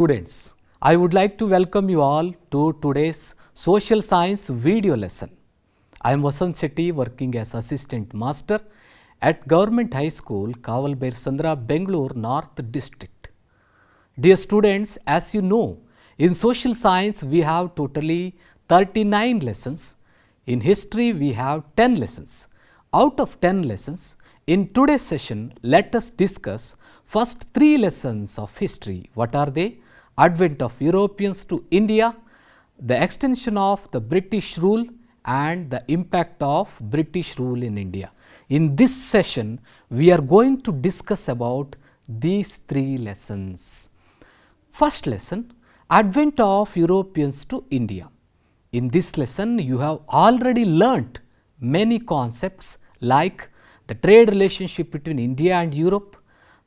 Students, I would like to welcome you all to today's social science video lesson. I am Vasant Shetty, working as assistant master at Government High School, Kavalbairsandra, Bangalore North District. Dear students, as you know, in social science we have totally 39 lessons. In history we have 10 lessons. Out of 10 lessons, in today's session, let us discuss first 3 lessons of history. What are they? Advent of Europeans to India, the extension of the British rule and the impact of British rule in India. In this session, we are going to discuss about these 3 lessons. First lesson, Advent of Europeans to India. In this lesson, you have already learnt many concepts like the trade relationship between India and Europe,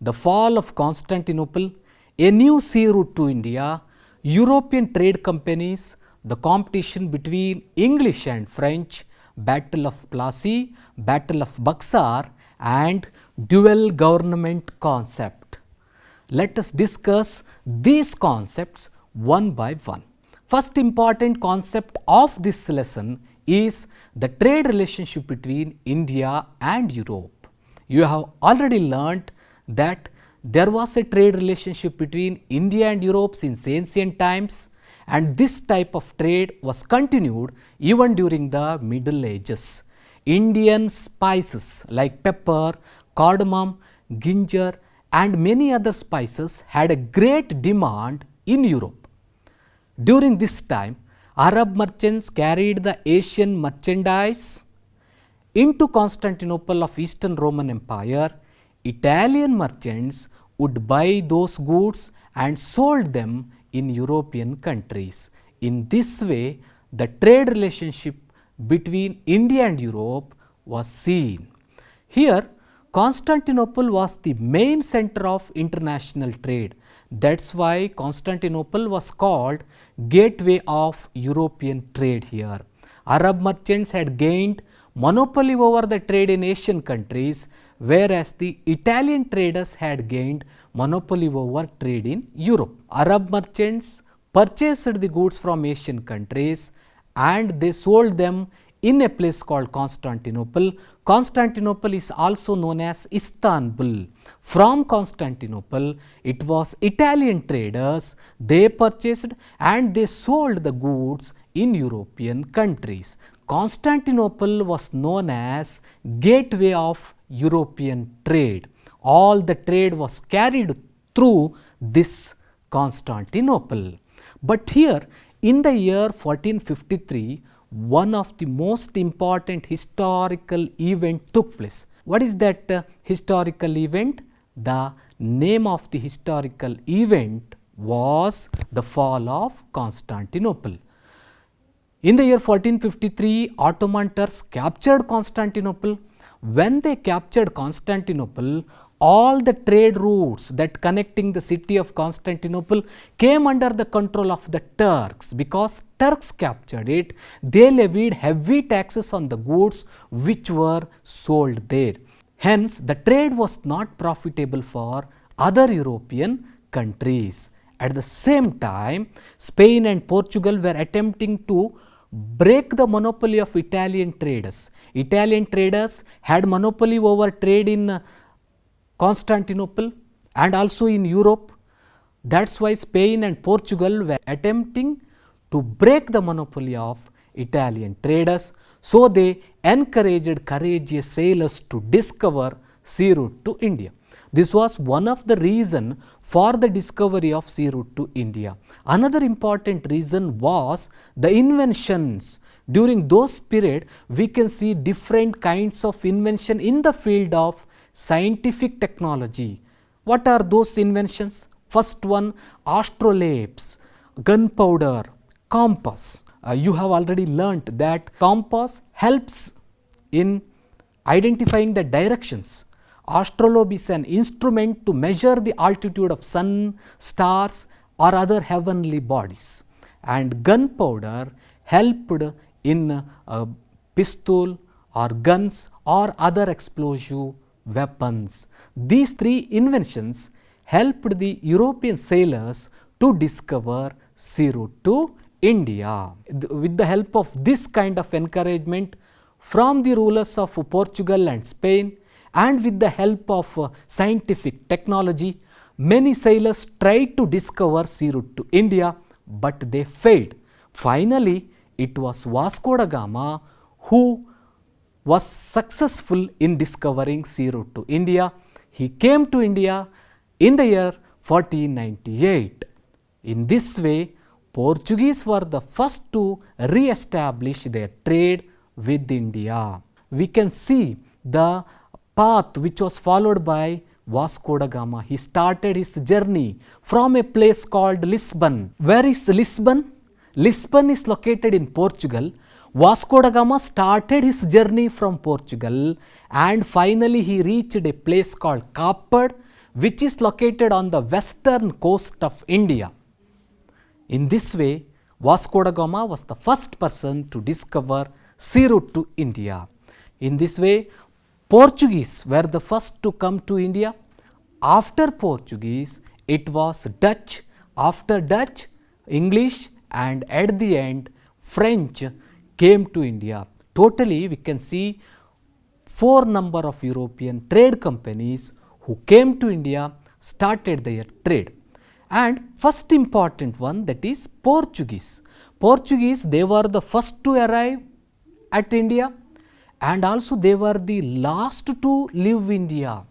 the fall of Constantinople, a new sea route to India, European trade companies, the competition between English and French, Battle of Plassey, Battle of Buxar and dual government concept. Let us discuss these concepts one by one. First important concept of this lesson is the trade relationship between India and Europe. You have already learnt that there was a trade relationship between India and Europe since ancient times, and this type of trade was continued even during the Middle Ages. Indian spices like pepper, cardamom, ginger and many other spices had a great demand in Europe. During this time, Arab merchants carried the Asian merchandise into Constantinople of Eastern Roman Empire. Italian merchants would buy those goods and sold them in European countries. In this way, the trade relationship between India and Europe was seen. Here, Constantinople was the main center of international trade. That's why Constantinople was called gateway of European trade here. Arab merchants had gained monopoly over the trade in Asian countries, whereas the Italian traders had gained monopoly over trade in Europe. Arab merchants purchased the goods from Asian countries and they sold them in a place called Constantinople. Constantinople is also known as Istanbul. From Constantinople, it was Italian traders, they purchased and they sold the goods in European countries. Constantinople was known as gateway of European trade. All the trade was carried through this Constantinople. But here in the year 1453, one of the most important historical event took place. What is that historical event? The name of the historical event was the fall of Constantinople. In the year 1453, Ottoman Turks captured Constantinople. When they captured Constantinople, all the trade routes that connecting the city of Constantinople came under the control of the Turks. Because Turks captured it, they levied heavy taxes on the goods which were sold there. Hence, the trade was not profitable for other European countries. At the same time, Spain and Portugal were attempting to break the monopoly of Italian traders. Italian traders had monopoly over trade in Constantinople and also in Europe. That's why Spain and Portugal were attempting to break the monopoly of Italian traders. So they encouraged courageous sailors to discover sea route to India. This was one of the reasons for the discovery of sea route to India. Another important reason was the inventions. During those period, we can see different kinds of invention in the field of scientific technology. What are those inventions? First one, astrolabes, gunpowder, compass. You have already learnt that compass helps in identifying the directions. Astrolabe is an instrument to measure the altitude of sun, stars or other heavenly bodies, and gunpowder helped in pistol or guns or other explosive weapons. These three inventions helped the European sailors to discover sea route to India. With the help of this kind of encouragement from the rulers of Portugal and Spain, and with the help of scientific technology, many sailors tried to discover sea route to India, but they failed. Finally, it was Vasco da Gama who was successful in discovering sea route to India. He came to India in the year 1498. In this way, Portuguese were the first to re-establish their trade with India. We can see the path which was followed by Vasco da Gama. He started his journey from a place called Lisbon. Where is Lisbon? Lisbon is located in Portugal. Vasco da Gama started his journey from Portugal and finally he reached a place called Cape, which is located on the western coast of India. In this way, Vasco da Gama was the first person to discover sea route to India. In this way, Portuguese were the first to come to India. After Portuguese, it was Dutch. After Dutch, English, and at the end, French came to India. Totally, we can see 4 number of European trade companies who came to India, started their trade. And first important one, that is Portuguese. Portuguese, they were the first to arrive at India and also they were the last to leave India.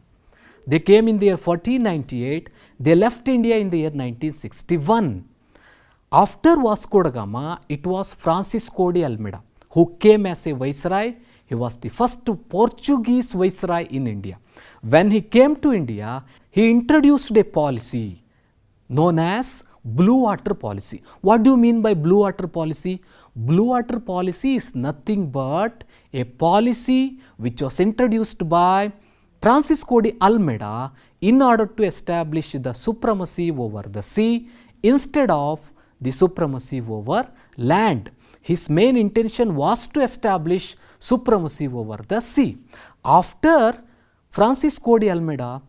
They came in the year 1498, they left India in the year 1961. After Vasco da Gama, it was Francisco de Almeida who came as a viceroy. He was the first Portuguese viceroy in India. When he came to India, he introduced a policy known as Blue Water Policy. What do you mean by Blue Water Policy? Blue Water Policy is nothing but a policy which was introduced by Francisco de Almeida in order to establish the supremacy over the sea instead of the supremacy over land. His main intention was to establish supremacy over the sea. After Francisco de Almeida,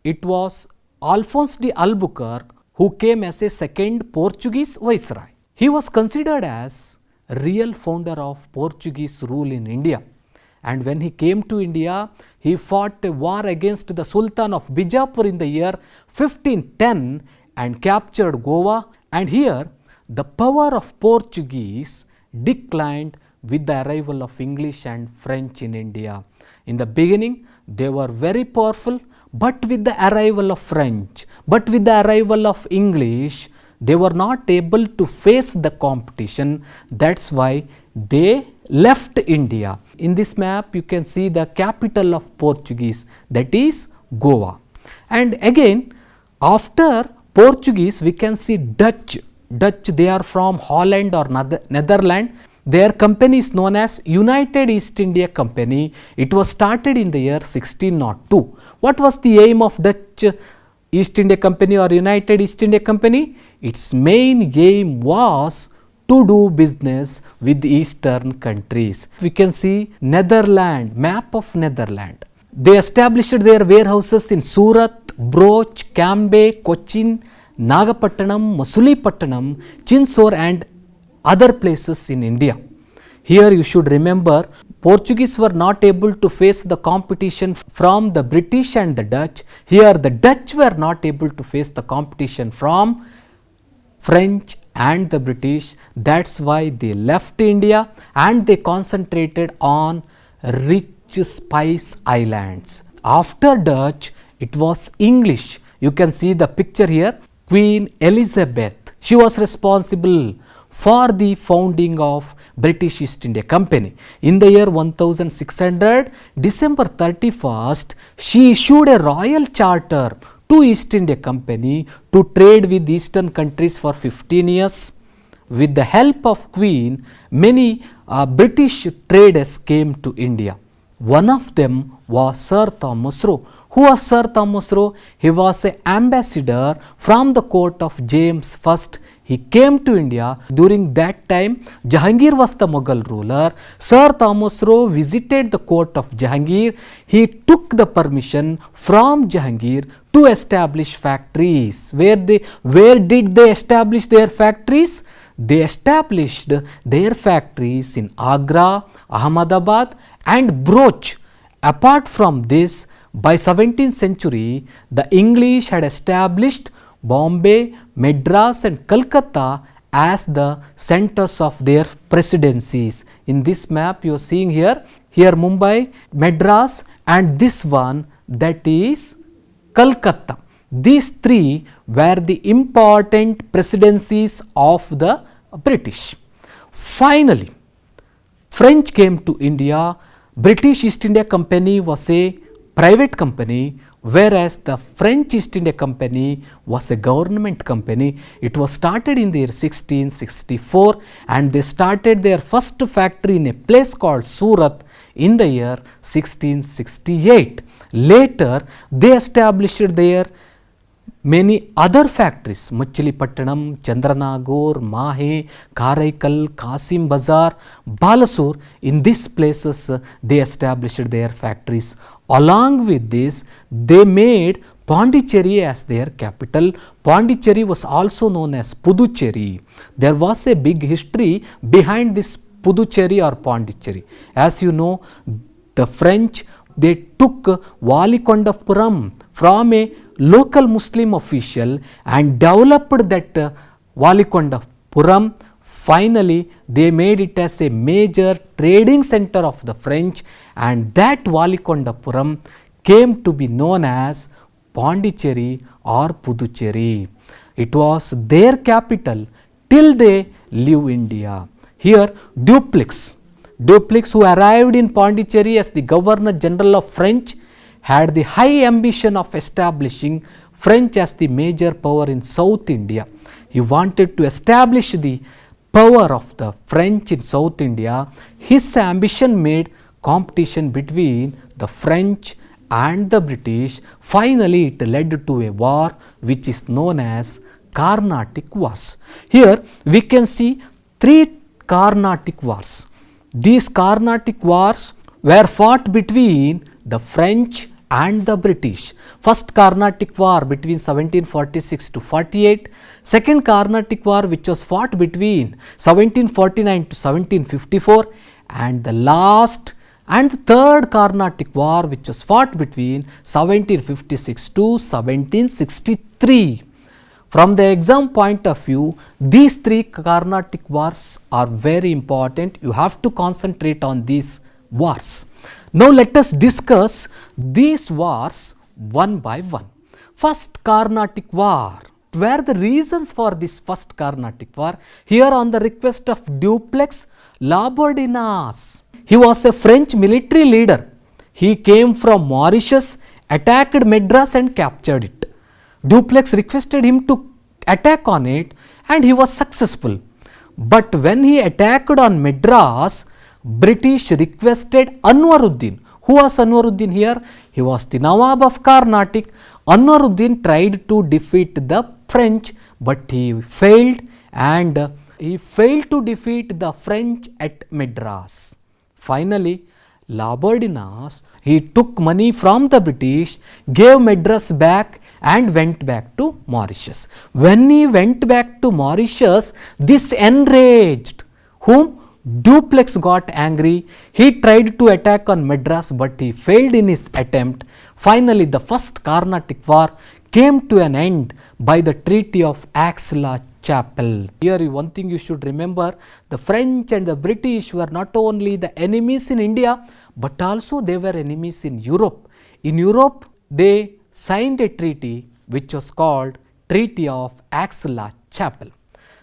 it was Alphonse de Albuquerque who came as a second Portuguese viceroy. He was considered as real founder of Portuguese rule in India. And when he came to India, he fought a war against the Sultan of Bijapur in the year 1510 and captured Goa. And here, the power of Portuguese declined with the arrival of English and French in India. In the beginning, they were very powerful, but with the arrival of French, but with the arrival of English, they were not able to face the competition. That's why they left India. In this map, you can see the capital of Portuguese, that is Goa. And again, after Portuguese, we can see Dutch. Dutch, they are from Holland or Netherlands. Their company is known as United East India Company. It was started in the year 1602. What was the aim of Dutch East India Company or United East India Company? Its main aim was to do business with eastern countries. We can see Netherlands, map of Netherlands. They established their warehouses in Surat, Broch, Cambay, Cochin, Nagapattanam, Masulipatanam, Chinsor and other places in India. Here you should remember, Portuguese were not able to face the competition from the British and the Dutch. Here the Dutch were not able to face the competition from French and the British. That's why they left India and they concentrated on rich spice islands. After Dutch, it was English. You can see the picture here. Queen Elizabeth, she was responsible for the founding of British East India Company. In the year 1600, December 31st, she issued a royal charter to East India Company to trade with eastern countries for 15 years. With the help of Queen, many British traders came to India. One of them was Sir Thomas Roe. Who was Sir Thomas Roe? He was an ambassador from the court of James I he came to India. During that time, Jahangir was the Mughal ruler. Sir Thomas Roe visited the court of Jahangir. He took the permission from Jahangir to establish factories. Where did they establish their factories? They established their factories in Agra, Ahmedabad and Broch. Apart from this, by 17th century, the English had established Bombay, Madras and Calcutta as the centers of their presidencies. In this map you are seeing here Mumbai, Madras and this one, that is Calcutta. These three were the important presidencies of the British. Finally, French came to India. British East India Company was a private company, whereas the French East India Company was a government company. It was started in the year 1664 and they started their first factory in a place called Surat in the year 1668. Later, they established their many other factories, Machilipattanam, Chandranagore, Mahe, Karaikal, Kasim Bazar, Balasur. In these places, they established their factories. Along with this, they made Pondicherry as their capital. Pondicherry was also known as Puducherry. There was a big history behind this Puducherry or Pondicherry. As you know, the French, they took Valikondapuram from a local Muslim official and developed that Valikondapuram. Finally, they made it as a major trading center of the French, and that Valikondapuram came to be known as Pondicherry or Puducherry. It was their capital till they leave India. Here, Dupleix, who arrived in Pondicherry as the Governor General of French, had the high ambition of establishing French as the major power in South India. He wanted to establish the power of the French in South India. His ambition made competition between the French and the British. Finally, it led to a war which is known as Carnatic Wars. Here we can see three Carnatic Wars. These Carnatic Wars were fought between the French and the British. First Carnatic War between 1746 to 48, second Carnatic War which was fought between 1749 to 1754, and the last and third Carnatic War which was fought between 1756 to 1763. From the exam point of view, these three Carnatic Wars are very important. You have to concentrate on these wars. Now let us discuss these wars one by one. First Carnatic War. Were the reasons for this first Carnatic War? Here on the request of Dupleix, Labourdonnais. He was a French military leader. He came from Mauritius, attacked Madras and captured it. Dupleix requested him to attack on it and he was successful. But when he attacked on Madras, British requested Anwaruddin. Who was Anwaruddin here? He was the Nawab of Carnatic. Anwaruddin tried to defeat the French, but he failed, and he failed to defeat the French at Madras. Finally, Labourdonnais, he took money from the British, gave Madras back and went back to Mauritius. When he went back to Mauritius, this enraged whom? Dupleix got angry. He tried to attack on Madras, but he failed in his attempt. Finally, the first Carnatic War came to an end by the Treaty of Aix-la-Chapelle. Here one thing you should remember, the French and the British were not only the enemies in India, but also they were enemies in Europe. In Europe, they signed a treaty which was called Treaty of Aix-la-Chapelle.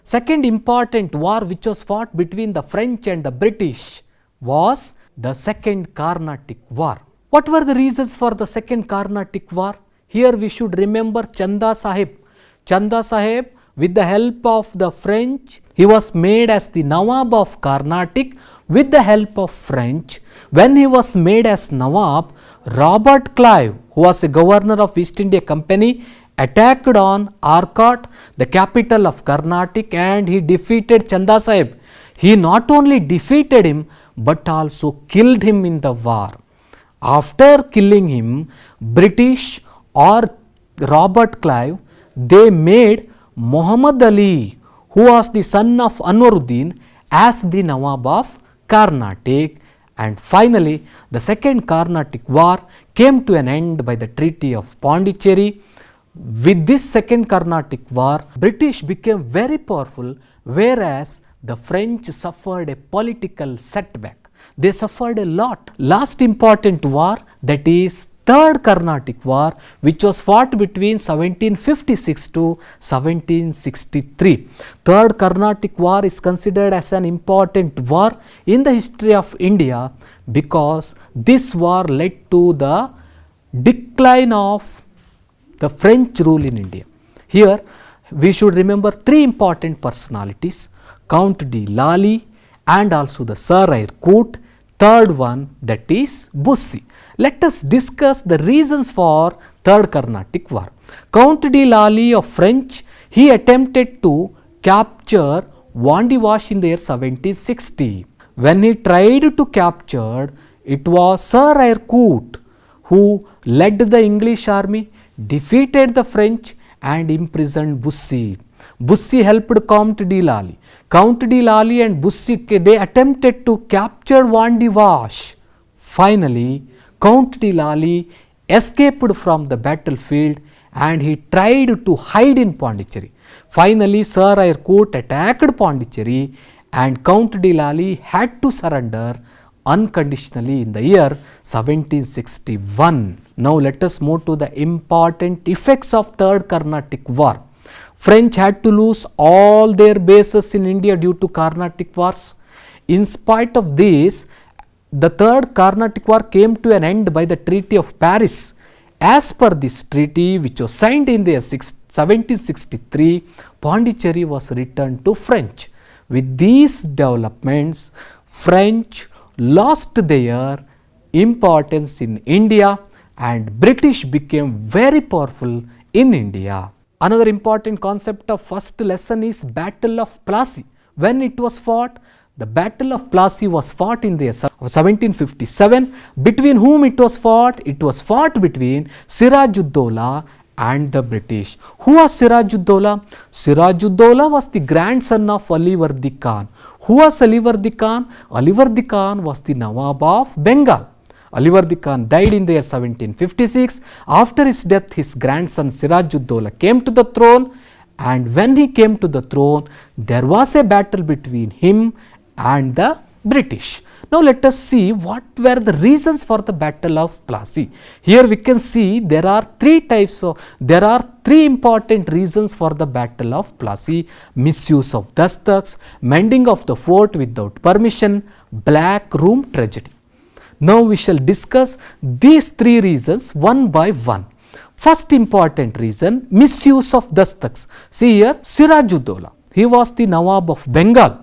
Second important war which was fought between the French and the British was the Second Carnatic War. What were the reasons for the Second Carnatic War? Here we should remember Chanda Sahib. Chanda Sahib, with the help of the French, he was made as the Nawab of Carnatic with the help of French. When he was made as Nawab, Robert Clive, who was a governor of East India Company, attacked on Arcot, the capital of Carnatic, and he defeated Chanda Sahib. He not only defeated him but also killed him in the war. After killing him, British or Robert Clive, they made Muhammad Ali, who was the son of Anwaruddin, as the Nawab of Carnatic. And finally, the second Carnatic war came to an end by the Treaty of Pondicherry. With this second Carnatic war, British became very powerful, whereas the French suffered a political setback. They suffered a lot. Last important war, that is Third Carnatic War, which was fought between 1756 to 1763. Third Carnatic War is considered as an important war in the history of India because this war led to the decline of the French rule in India. Here we should remember three important personalities: Count de Lally and also the Sir Eyre Coote. Third one, that is Bussy. Let us discuss the reasons for Third Carnatic War. Count de Lally of French, he attempted to capture Vandivash in the year 1760. When he tried to capture, it was Sir Eyre Coote who led the English army, defeated the French and imprisoned Bussy. Bussy helped Count de Lally. Count de Lally and Bussy, they attempted to capture Vandivash. Finally, Count de Lally escaped from the battlefield and he tried to hide in Pondicherry. Finally, Sir Eyre Coote attacked Pondicherry and Count de Lally had to surrender unconditionally in the year 1761. Now, let us move to the important effects of Third Carnatic War. French had to lose all their bases in India due to Carnatic Wars. In spite of this, the Third Carnatic War came to an end by the Treaty of Paris. As per this treaty, which was signed in the year 1763, Pondicherry was returned to French. With these developments, French lost their importance in India and British became very powerful in India. Another important concept of first lesson is Battle of Plassey. When it was fought, the Battle of Plassey was fought in the year 1757. Between whom it was fought? It was fought between Siraj-ud-Dowlah and the British. Who was Siraj-ud-Dowlah? Siraj-ud-Dowlah was the grandson of Ali-Vardi Khan. Who was Ali-Vardi Khan? Ali-Vardi Khan was the Nawab of Bengal. Ali-Vardi Khan died in the year 1756. After his death, his grandson Siraj-ud-Dowlah came to the throne, and when he came to the throne, there was a battle between him and the British. Now, let us see what were the reasons for the Battle of Plassey. Here we can see there are three important reasons for the Battle of Plassey: misuse of dastaks, mending of the fort without permission, black room tragedy. Now, we shall discuss these three reasons one by one. First important reason, misuse of dastaks. See here, Siraj-ud-Dowlah, he was the Nawab of Bengal,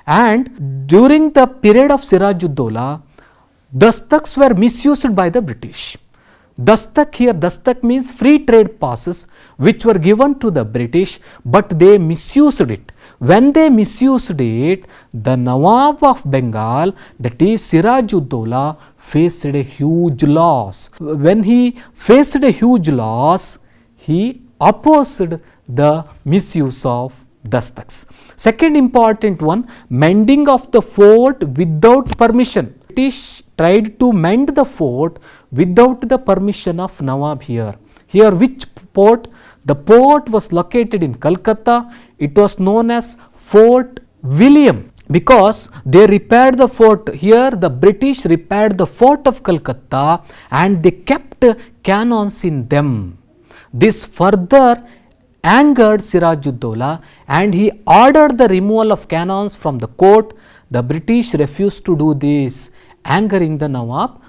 and during the period of Siraj-ud-Dowlah, dastaks were misused by the British. Dastak here, dastak means free trade passes which were given to the British, but they misused it. When they misused it, the Nawab of Bengal, that is Siraj-ud-Dowlah, faced a huge loss. When he faced a huge loss, he opposed the misuse of dastaks. Second important one, mending of the fort without permission. British tried to mend the fort without the permission of Nawab here. Here which port? The port was located in Calcutta. It was known as Fort William because they repaired the fort. Here the British repaired the fort of Calcutta and they kept cannons in them. This further angered Siraj-ud-Dowlah and he ordered the removal of cannons from the court. The British refused to do this, angering the Nawab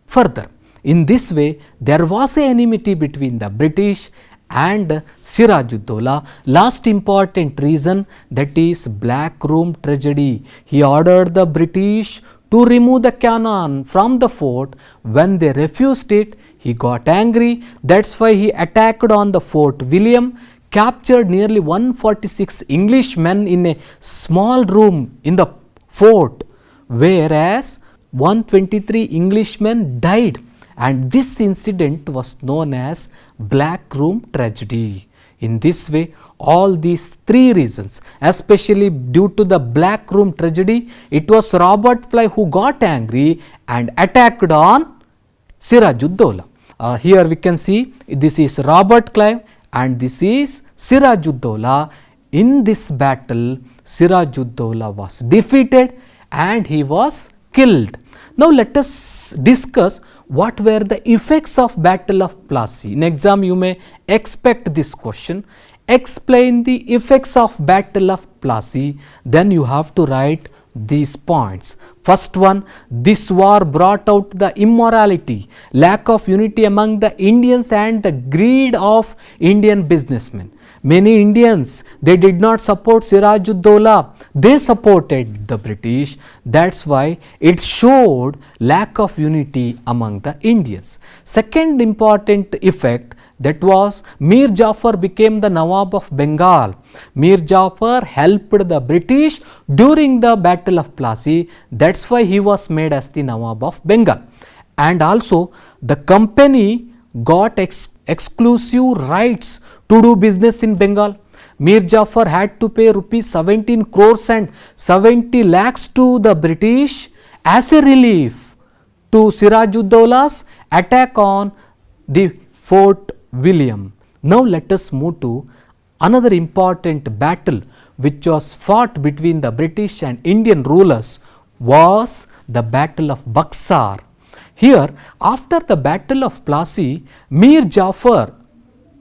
further. In this way, there was an enmity between the British and Siraj-ud-Dowlah. Last important reason, that is Black Room tragedy. He ordered the British to remove the cannon from the fort. When they refused it, He got angry, that's why he attacked on the Fort William, captured nearly 146 Englishmen in a small room in the fort, whereas 123 Englishmen died, and this incident was known as Black Room Tragedy. In this way, all these three reasons, especially due to the Black Room Tragedy, it was Robert Clive who got angry and attacked on Siraj-ud-Dowla. Here we can see this is Robert Clive and this is Siraj-ud-Dowla. In this battle, Siraj-ud-Dowla was defeated and he was killed. Now let us discuss what were the effects of Battle of Plassey. In exam you may expect this question. Explain the effects of Battle of Plassey. Then you have to write these points. First one, this war brought out the immorality, lack of unity among the Indians and the greed of Indian businessmen. Many Indians, they did not support Siraj-ud-Dowla, they supported the British. That's why it showed lack of unity among the Indians. Second important effect, that was Mir Jafar became the Nawab of Bengal. Mir Jafar helped the British during the Battle of Plassey. That's why he was made as the Nawab of Bengal. And also the company got exclusive rights to do business in Bengal. Mir Jafar had to pay rupees 17 crores and 70 lakhs to the British as a relief to Siraj-ud-Dowla's attack on the Fort William. Now let us move to another important battle which was fought between the British and Indian rulers, was the Battle of Buxar. Here, after the Battle of Plassey, Mir Jafar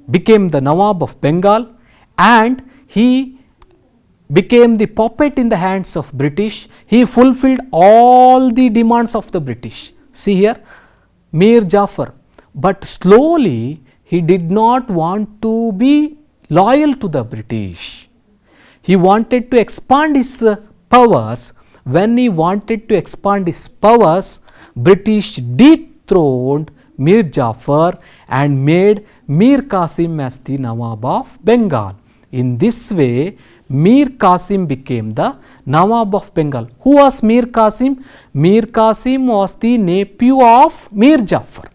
became the Nawab of Bengal and he became the puppet in the hands of British. He fulfilled all the demands of the British. See here, Mir Jafar. But slowly he did not want to be loyal to the British. He wanted to expand his powers. When he wanted to expand his powers, British dethroned Mir Jafar and made Mir Qasim as the Nawab of Bengal. In this way, Mir Qasim became the Nawab of Bengal. Who was Mir Qasim? Mir Qasim was the nephew of Mir Jafar.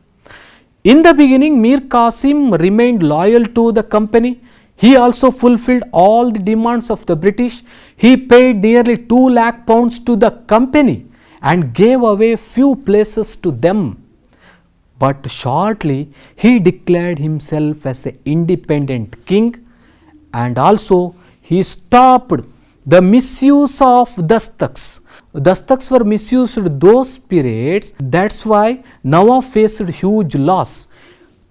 In the beginning, Mir Qasim remained loyal to the company. He also fulfilled all the demands of the British. He paid nearly 2 lakh pounds to the company and gave away few places to them. But shortly, he declared himself as an independent king, and also he stopped the misuse of dastaks. Dastaks were misused those periods. That's why Nawab faced huge loss.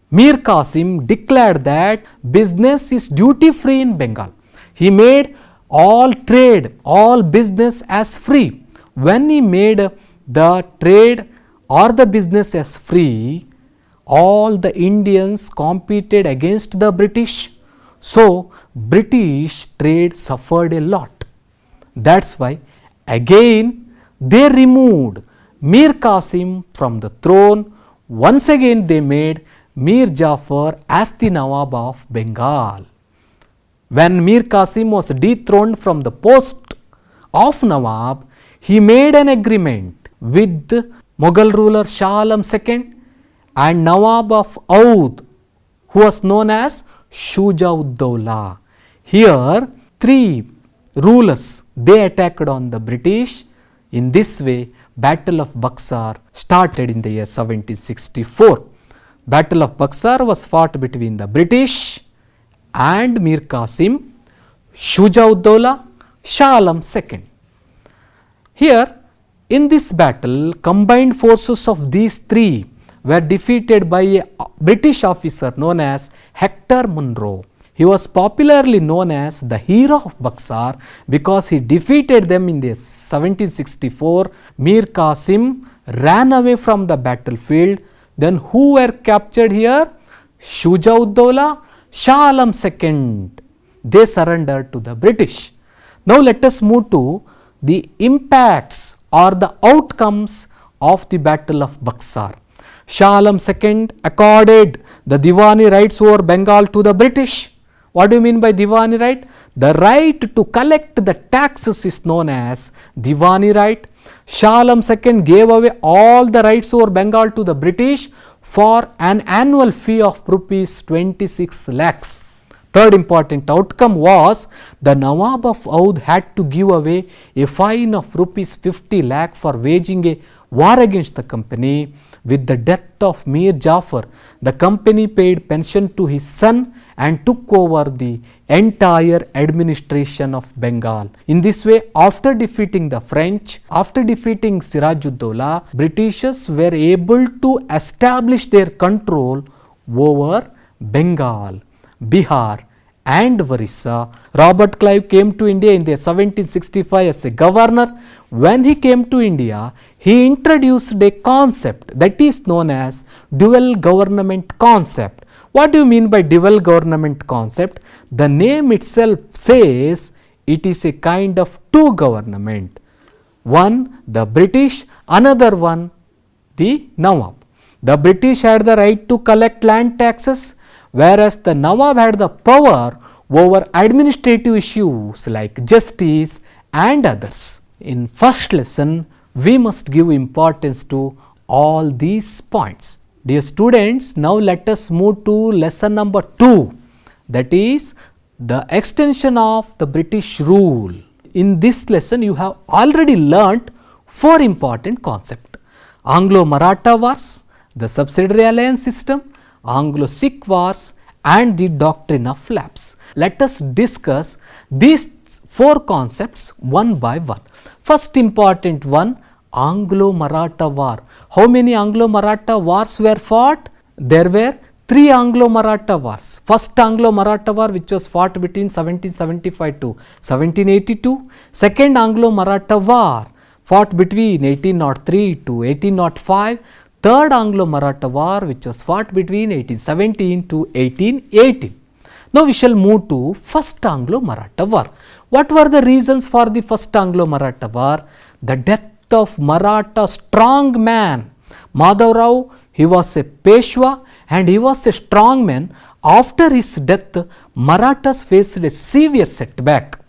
Mir Qasim declared that business is duty free in Bengal. He made all trade, all business as free. When he made the trade or the business as free, all the Indians competed against the British. So, British trade suffered a lot. That's why again they removed Mir Qasim from the throne. Once again they made Mir Jafar as the Nawab of Bengal. When Mir Qasim was dethroned from the post of Nawab, he made an agreement with Mughal ruler Shah Alam II and Nawab of Oudh, who was known as Shuja-ud-Dowla. Here, three rulers, they attacked on the British. In this way, Battle of Buxar started in the year 1764. Battle of Buxar was fought between the British and Mir Qasim, Shuja-ud-Dowla, Shah Alam II. Here, in this battle, combined forces of these three were defeated by a British officer known as Hector Munro. He was popularly known as the hero of Buxar because he defeated them in the 1764. Mir Qasim ran away from the battlefield. Then who were captured here? Shuja-ud-Dowla, Shah Alam II. They surrendered to the British. Now let us move to the impacts or the outcomes of the Battle of Buxar. Shah Alam II accorded the Diwani rights over Bengal to the British. What do you mean by Diwani right? The right to collect the taxes is known as Diwani right. Shah Alam II gave away all the rights over Bengal to the British for an annual fee of rupees 26 lakhs. Third important outcome was the Nawab of Oudh had to give away a fine of rupees 50 lakh for waging a war against the company. With the death of Mir Jafar, the company paid pension to his son and took over the entire administration of Bengal. In this way, after defeating the French, after defeating Siraj-ud-Dowla, Britishers were able to establish their control over Bengal, Bihar and Orissa. Robert Clive came to India in the 1765 as a governor. When he came to India, he introduced a concept that is known as dual government concept. What do you mean by dual government concept? The name itself says it is a kind of two government. One the British, another one the Nawab. The British had the right to collect land taxes, whereas the Nawab had the power over administrative issues like justice and others. In first lesson, we must give importance to all these points. Dear students, now let us move to lesson number 2, that is the extension of the British rule. In this lesson, you have already learnt 4 important concepts: Anglo-Maratha wars, the subsidiary alliance system, Anglo-Sikh wars and the doctrine of lapse. Let us discuss these 4 concepts one by one. First important one, Anglo-Maratha war. How many Anglo-Maratha wars were fought? There were 3 Anglo-Maratha wars. First Anglo-Maratha war, which was fought between 1775 to 1782. Second Anglo-Maratha war fought between 1803 to 1805. Third Anglo-Maratha war, which was fought between 1817 to 1818. Now we shall move to first Anglo-Maratha war. What were the reasons for the first Anglo-Maratha war? The death of Maratha strong man Madhav Rao. He was a Peshwa and he was a strong man. After his death, Marathas faced a severe setback.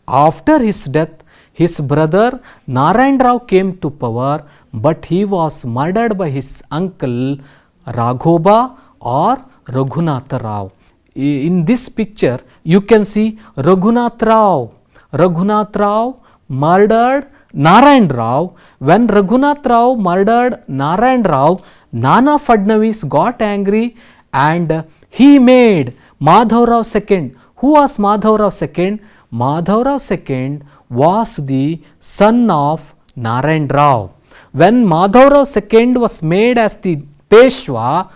After his death, his brother Narayan Rao came to power, but he was murdered by his uncle Raghoba or Raghunath Rao. In this picture, you can see Raghunath Rao. Raghunath Rao murdered Narayan Rao. When Raghunath Rao murdered Narayan Rao, Nana Fadnavis got angry and he made Madhav Rao II. Who was Madhav Rao II? Madhav Rao II was the son of Narayan Rao. When Madhav Rao II was made as the Peshwa,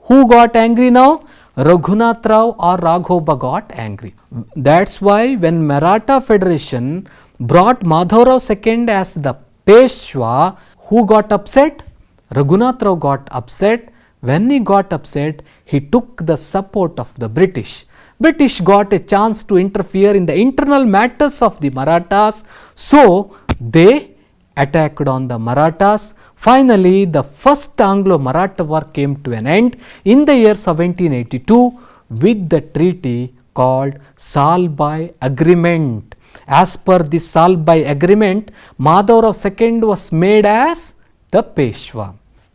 who got angry now? Raghunath Rao or Raghoba got angry. That's why when Maratha Federation brought Madhav Rao II as the Peshwa, who got upset? Raghunath Rao got upset. When he got upset, he took the support of the British. British got a chance to interfere in the internal matters of the Marathas, so they attacked on the Marathas. Finally, the first Anglo-Maratha war came to an end in the year 1782 with the treaty called Salbai Agreement. As per this Salbai Agreement, Madhav Rao II was made as the Peshwa.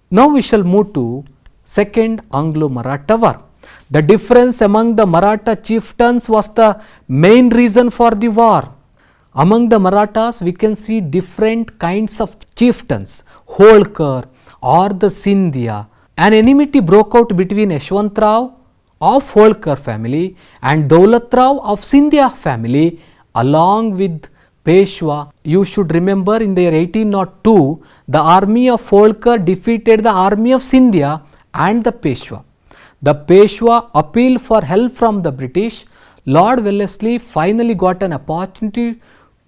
Now we shall move to second Anglo-Maratha war. The difference among the Maratha chieftains was the main reason for the war. Among the Marathas, we can see different kinds of chieftains. Holkar or the Scindia. An enmity broke out between Yashwant Rao of Holkar family and Daulat Rao of Scindia family along with Peshwa. You should remember in the year 1802, the army of Holkar defeated the army of Scindia and the Peshwa. The Peshwa appealed for help from the British. Lord Wellesley finally got an opportunity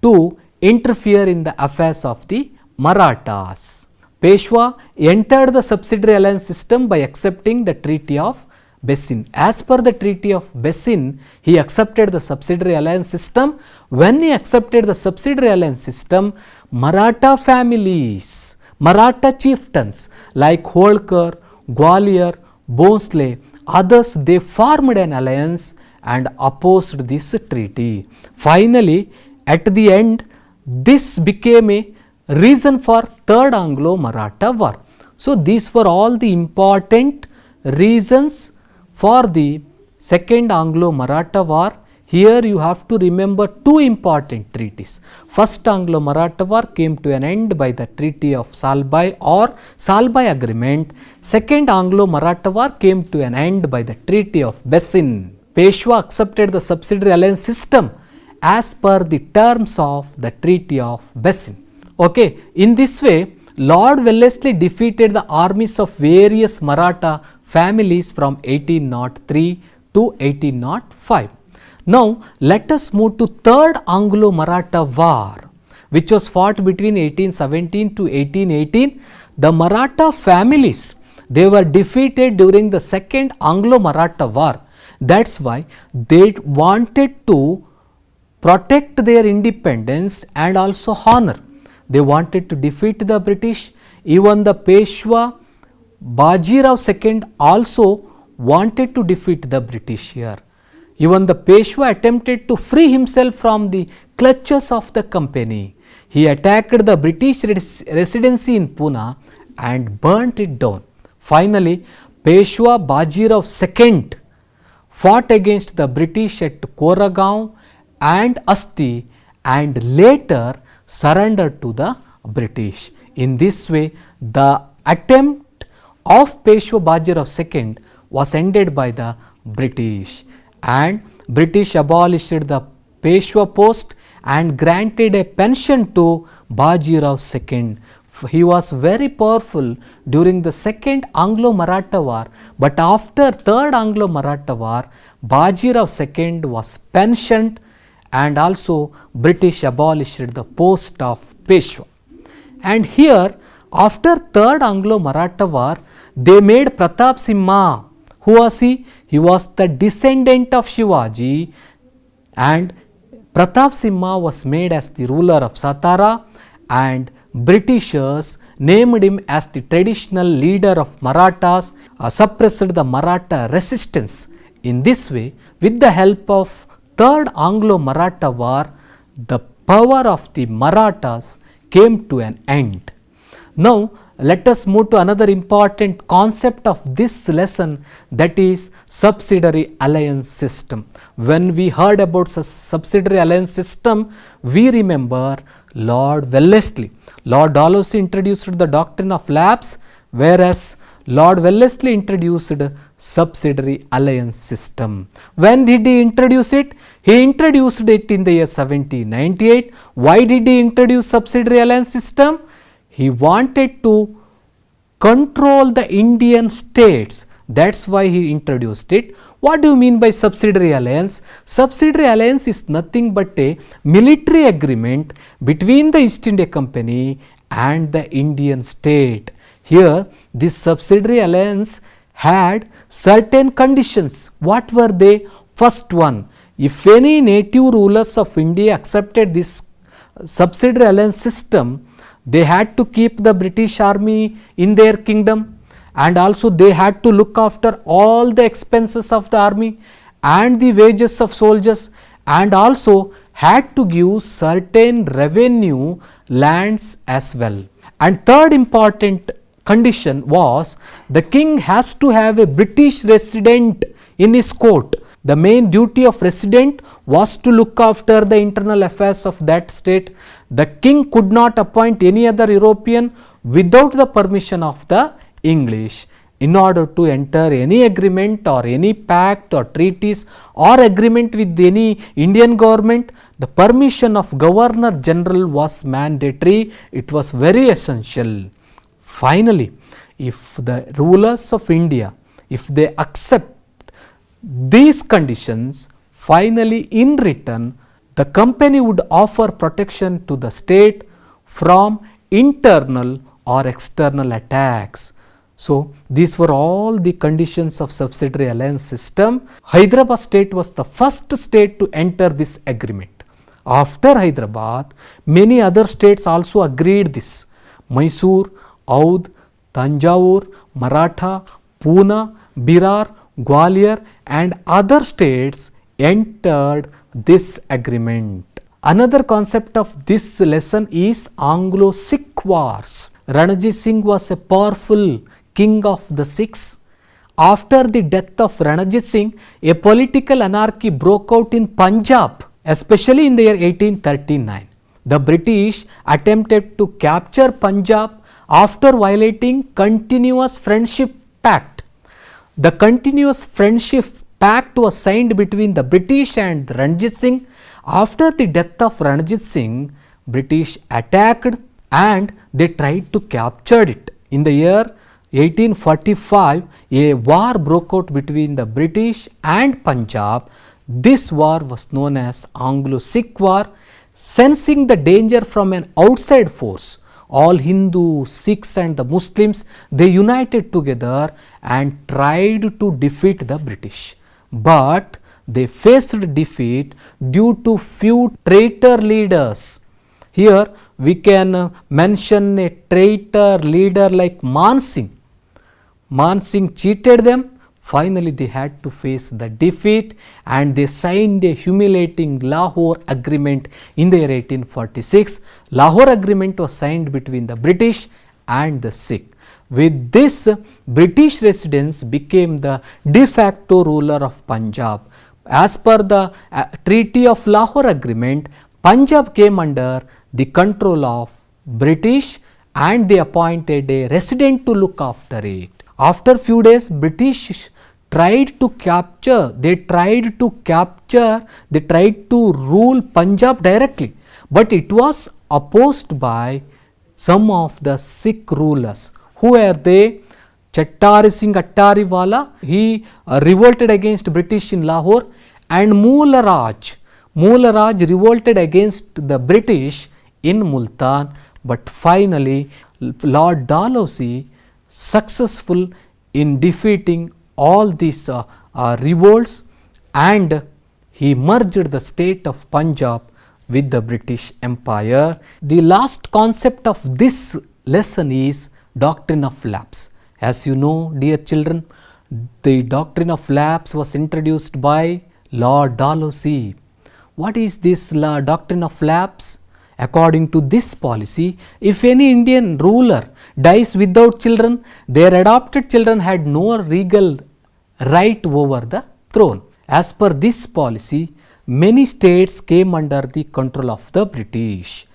to interfere in the affairs of the Marathas. Peshwa entered the subsidiary alliance system by accepting the Treaty of Bessin. As per the Treaty of Bessin, he accepted the subsidiary alliance system. When he accepted the subsidiary alliance system, Maratha families, Maratha chieftains like Holkar, Gwalior, Bhonsle, others, they formed an alliance and opposed this treaty. Finally, at the end, this became a reason for Third Anglo-Maratha War. So, these were all the important reasons for the Second Anglo-Maratha War. Here you have to remember two important treaties. First Anglo-Maratha War came to an end by the Treaty of Salbai or Salbai Agreement. Second Anglo-Maratha War came to an end by the Treaty of Bessin. Peshwa accepted the subsidiary alliance system as per the terms of the Treaty of Bessin. Okay, in this way, Lord Wellesley defeated the armies of various Maratha families from 1803 to 1805. Now, let us move to Third Anglo-Maratha War, which was fought between 1817 to 1818. The Maratha families, they were defeated during the Second Anglo-Maratha War. That's why they wanted to protect their independence and also honor. They wanted to defeat the British. Even the Peshwa Bajirao II also wanted to defeat the British here. Even the Peshwa attempted to free himself from the clutches of the company. He attacked the British residency in Pune and burnt it down. Finally, Peshwa Bajirao II fought against the British at Koregaon and Asti and later surrendered to the British. In this way, the attempt of Peshwa Bajirao II was ended by the British, and British abolished the Peshwa post and granted a pension to Bajirao II. He was very powerful during the Second Anglo-Maratha War, but after Third Anglo-Maratha War, Bajirao II was pensioned and also British abolished the post of Peshwa. And here, after Third Anglo-Maratha War, they made Pratap Simha. Who was he? He was the descendant of Shivaji, and Pratap Simha was made as the ruler of Satara, and Britishers named him as the traditional leader of Marathas, suppressed the Maratha resistance. In this way, with the help of Third Anglo-Maratha War, the power of the Marathas came to an end. Now, let us move to another important concept of this lesson, that is subsidiary alliance system. When we heard about subsidiary alliance system, we remember Lord Wellesley. Lord Dalhousie introduced the doctrine of lapse, whereas Lord Wellesley introduced subsidiary alliance system. When did he introduce it? He introduced it in the year 1798. Why did he introduce subsidiary alliance system? He wanted to control the Indian states. That's why he introduced it. What do you mean by subsidiary alliance? Subsidiary alliance is nothing but a military agreement between the East India Company and the Indian state. Here, this subsidiary alliance had certain conditions. What were they? First one, if any native rulers of India accepted this subsidiary alliance system, they had to keep the British army in their kingdom, and also they had to look after all the expenses of the army and the wages of soldiers, and also had to give certain revenue lands as well. And third important condition was the king has to have a British resident in his court. The main duty of resident was to look after the internal affairs of that state. The king could not appoint any other European without the permission of the English. In order to enter any agreement or any pact or treaties or agreement with any Indian government, the permission of Governor General was mandatory. It was very essential. Finally, if the rulers of India, if they accept these conditions, finally in return, the company would offer protection to the state from internal or external attacks. So, these were all the conditions of subsidiary alliance system. Hyderabad state was the first state to enter this agreement. After Hyderabad, many other states also agreed this. Mysore, Oudh, Tanjavur, Maratha, Pune, Berar, Gwalior and other states entered this agreement. Another concept of this lesson is Anglo-Sikh Wars. Ranjit Singh was a powerful king of the Sikhs. After the death of Ranjit Singh, a political anarchy broke out in Punjab, especially in the year 1839. The British attempted to capture Punjab after violating Continuous Friendship Pact. The Continuous Friendship Pact was signed between the British and Ranjit Singh. After the death of Ranjit Singh, British attacked and they tried to capture it. In the year 1845, a war broke out between the British and Punjab. This war was known as Anglo-Sikh War. Sensing the danger from an outside force, all Hindus, Sikhs and the Muslims, they united together and tried to defeat the British. But they faced defeat due to few traitor leaders. Here we can mention a traitor leader like Man Singh. Man Singh cheated them. Finally, they had to face the defeat and they signed a humiliating Lahore Agreement in the year 1846. Lahore Agreement was signed between the British and the Sikh. With this, British residents became the de facto ruler of Punjab. As per the Treaty of Lahore Agreement, Punjab came under the control of British and they appointed a resident to look after it. After few days, British tried to rule Punjab directly, but it was opposed by some of the Sikh rulers. Who were they? Chattari Singh Attariwala, he revolted against British in Lahore, and Moola Raj revolted against the British in Multan, but finally Lord Dalhousie successful in defeating all these revolts and he merged the state of Punjab with the British Empire. The last concept of this lesson is doctrine of lapse. As you know, dear children, the doctrine of lapse was introduced by Lord Dalhousie. What is this doctrine of lapse? According to this policy, if any Indian ruler dies without children, their adopted children had no regal right over the throne. As per this policy, many states came under the control of the British.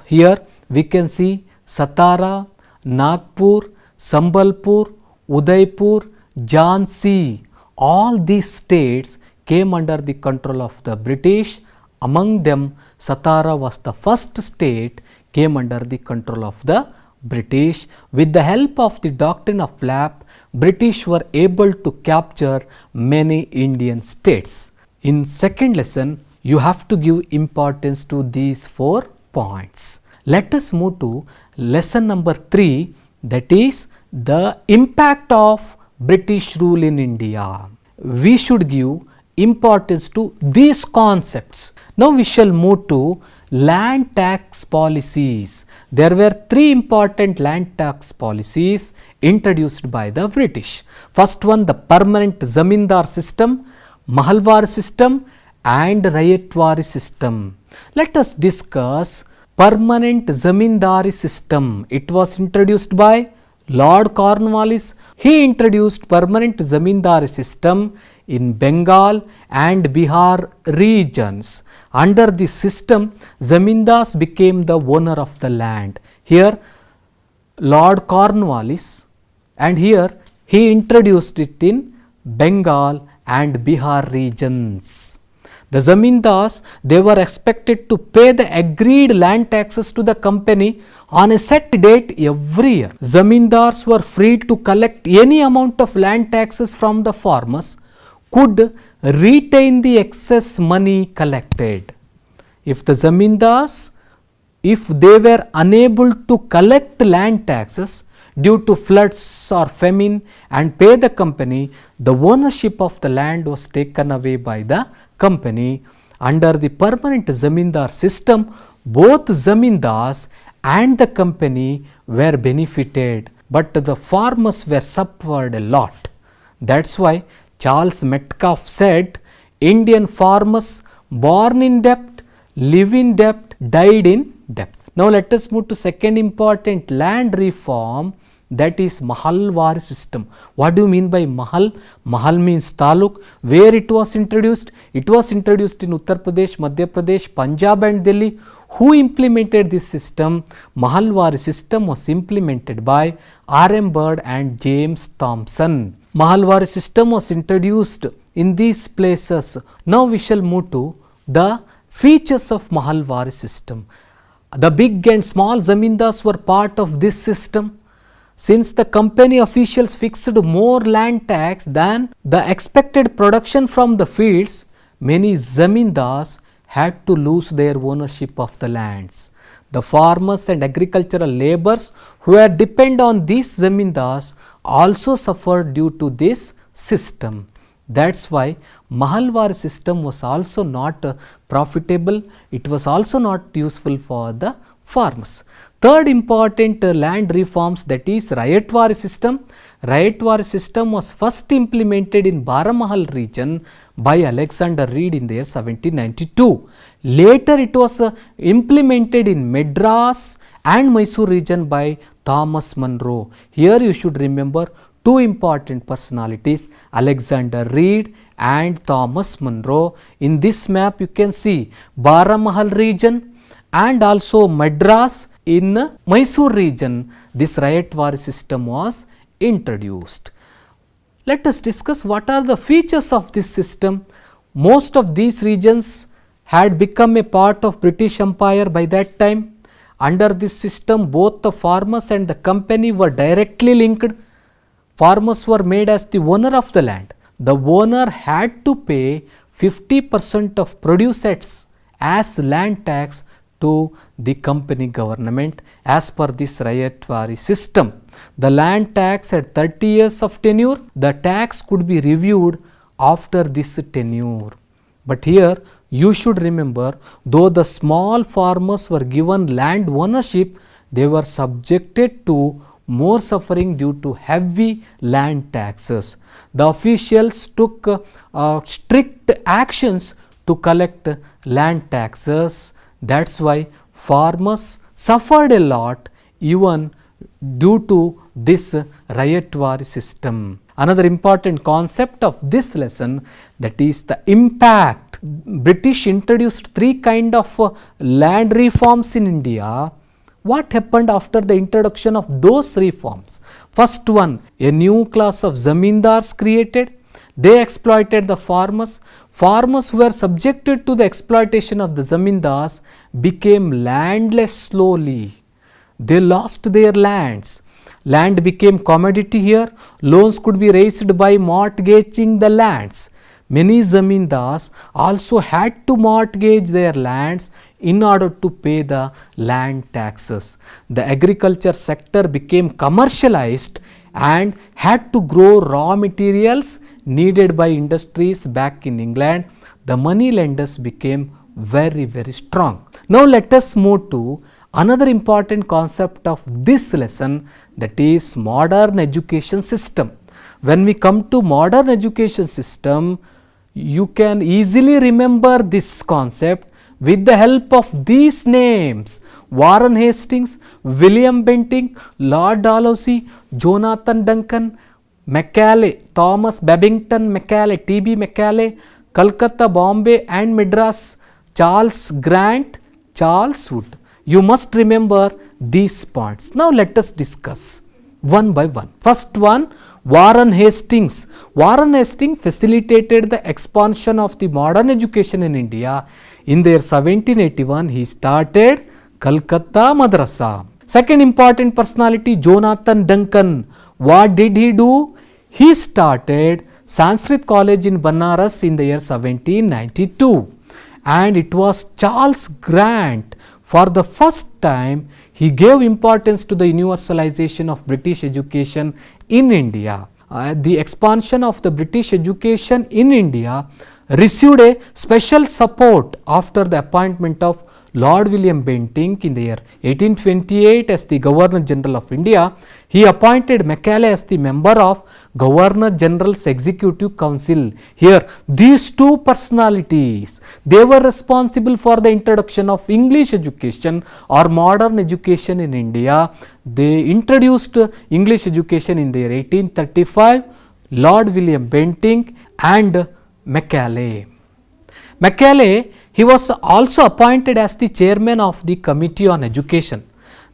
Here we can see Satara, Nagpur, Sambalpur, Udaipur, Jhansi. All these states came under the control of the British. Among them, Satara was the first state came under the control of the British. With the help of the doctrine of lapse, British were able to capture many Indian states. In second lesson, you have to give importance to these 4 points. Let us move to lesson number 3, that is the impact of British rule in India. We should give importance to these concepts. Now we shall move to land tax policies. There were 3 important land tax policies introduced by the British. First one, the permanent zamindar system, mahalwar system and rayatwari system. Let us discuss permanent zamindari system. It was introduced by Lord Cornwallis. He introduced permanent zamindari system in Bengal and Bihar regions. Under this system, zamindars became the owner of the land. Here Lord Cornwallis, and here he introduced it in Bengal and Bihar regions. The zamindars, they were expected to pay the agreed land taxes to the company on a set date every year. Zamindars were free to collect any amount of land taxes from the farmers, could retain the excess money collected. If the zamindars, if they were unable to collect land taxes due to floods or famine and pay the company, the ownership of the land was taken away by the company. Under the permanent zamindar system, both zamindars and the company were benefited. but the farmers were suffered a lot. That's why Charles Metcalfe said, Indian farmers born in debt, live in debt, died in debt. Now let us move to second important land reform, that is Mahalwari system. What do you mean by Mahal? Mahal means taluk. Where it was introduced? It was introduced in Uttar Pradesh, Madhya Pradesh, Punjab and Delhi. Who implemented this system? Mahalwari system was implemented by R.M. Bird and James Thomson. Mahalwari system was introduced in these places. Now we shall move to the features of Mahalwari system. The big and small zamindars were part of this system. Since the company officials fixed more land tax than the expected production from the fields, many zamindars had to lose their ownership of the lands. The farmers and agricultural laborers who were dependent on these zamindars also suffered due to this system. That's why Mahalwari system was also not profitable, it was also not useful for the farmers. Third important land reforms, that is Rayatwari system. Rayatwari system was first implemented in Baramahal region by Alexander Reed in the year 1792. Later it was implemented in Madras and Mysore region by Thomas Munro. Here you should remember two important personalities, Alexander Reed and Thomas Munro. In this map you can see Baramahal region and also Madras. In Mysore region, this Rayatwari system was introduced. Let us discuss what are the features of this system. Most of these regions had become a part of British Empire by that time. Under this system, both the farmers and the company were directly linked. Farmers were made as the owner of the land. The owner had to pay 50% of produce as land tax to the company government as per this Rayatwari system. The land tax had 30 years of tenure. The tax could be reviewed after this tenure. But here you should remember, though the small farmers were given land ownership, they were subjected to more suffering due to heavy land taxes. The officials took strict actions to collect land taxes. That's why farmers suffered a lot even due to this Rayatwari system. Another important concept of this lesson, that is the impact. British introduced three kind of land reforms in India. What happened after the introduction of those reforms? First one, a new class of zamindars created. They exploited the farmers. Farmers who were subjected to the exploitation of the zamindars became landless slowly. They lost their lands. Land became commodity here. Loans could be raised by mortgaging the lands. Many zamindars also had to mortgage their lands in order to pay the land taxes. The agriculture sector became commercialized and had to grow raw materials needed by industries back in England. The money lenders became very strong. Now let us move to another important concept of this lesson, that is modern education system. When we come to modern education system, you can easily remember this concept with the help of these names: Warren Hastings, William Bentinck, Lord Dalhousie, Jonathan Duncan, Macaulay, Thomas Babington Macaulay, T.B. Macaulay, Calcutta, Bombay and Madras, Charles Grant, Charles Wood. You must remember these points. Now let us discuss one by one. First one, Warren Hastings. Warren Hastings facilitated the expansion of the modern education in India. In the year 1781, he started Calcutta Madrasa. Second important personality, Jonathan Duncan. What did he do? He started Sanskrit College in Banaras in the year 1792. And it was Charles Grant. For the first time, he gave importance to the universalization of British education in India. The expansion of the British education in India received a special support after the appointment of Lord William Bentinck in the year 1828 as the Governor General of India. He appointed Macaulay as the member of Governor General's Executive Council. Here, these two personalities, they were responsible for the introduction of English education or modern education in India. They introduced English education in the year 1835, Lord William Bentinck and Macaulay. Macaulay, he was also appointed as the chairman of the Committee on Education.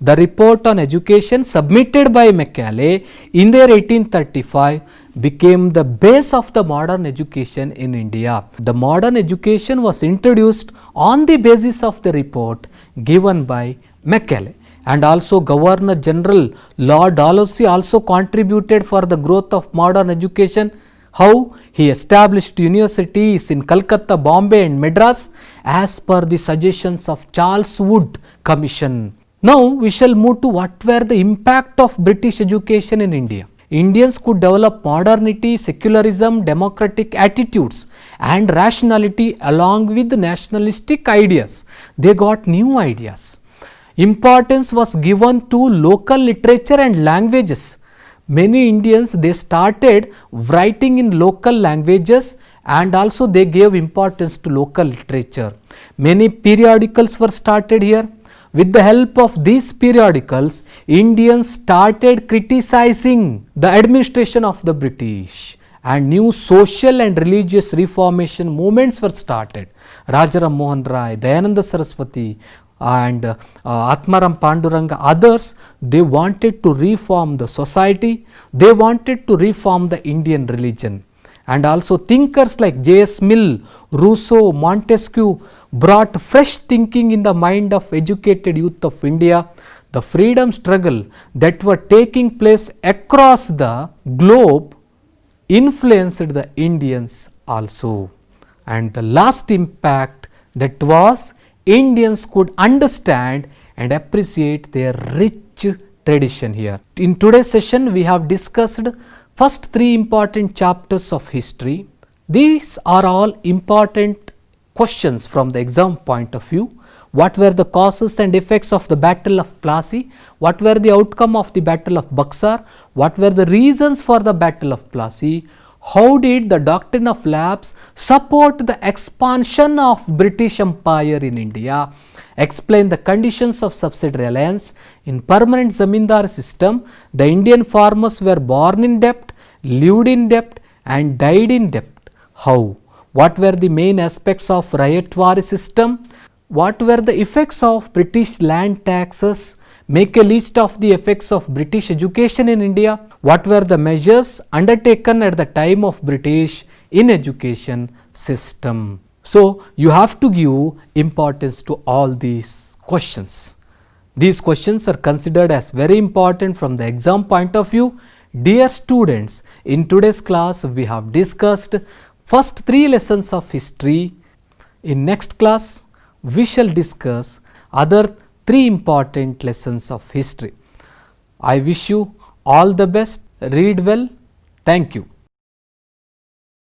The report on education submitted by Macaulay in the year 1835 became the base of the modern education in India. The modern education was introduced on the basis of the report given by Macaulay. And also Governor General Lord Dalhousie also contributed for the growth of modern education. How? He established universities in Calcutta, Bombay and Madras as per the suggestions of Charles Wood Commission. Now we shall move to what were the impact of British education in India. Indians could develop modernity, secularism, democratic attitudes and rationality along with nationalistic ideas. They got new ideas. Importance was given to local literature and languages. Many Indians, they started writing in local languages and also they gave importance to local literature. Many periodicals were started here. With the help of these periodicals, Indians started criticizing the administration of the British and new social and religious reformation movements were started. Rajaram Mohan Rai, Dayananda Saraswati and Atmaram Panduranga, others, they wanted to reform the society, they wanted to reform the Indian religion. And also thinkers like J.S. Mill, Rousseau, Montesquieu brought fresh thinking in the mind of educated youth of India. The freedom struggle that were taking place across the globe influenced the Indians also. And the last impact, that was Indians could understand and appreciate their rich tradition here. In today's session, we have discussed first three important chapters of history. These are all important questions from the exam point of view. What were the causes and effects of the Battle of Plassey? What were the outcome of the Battle of Buxar? What were the reasons for the Battle of Plassey? How did the doctrine of lapse support the expansion of British Empire in India? Explain the conditions of subsidiary alliance. In permanent zamindar system, the Indian farmers were born in debt, lived in debt and died in debt. How? What were the main aspects of Rayatwari system? What were the effects of British land taxes? Make a list of the effects of British education in India. What were the measures undertaken at the time of British in education system? So you have to give importance to all these questions. These questions are considered as very important from the exam point of view. Dear students, in today's class we have discussed first three lessons of history. In next class we shall discuss other three important lessons of history. I wish you all the best. Read well. Thank you.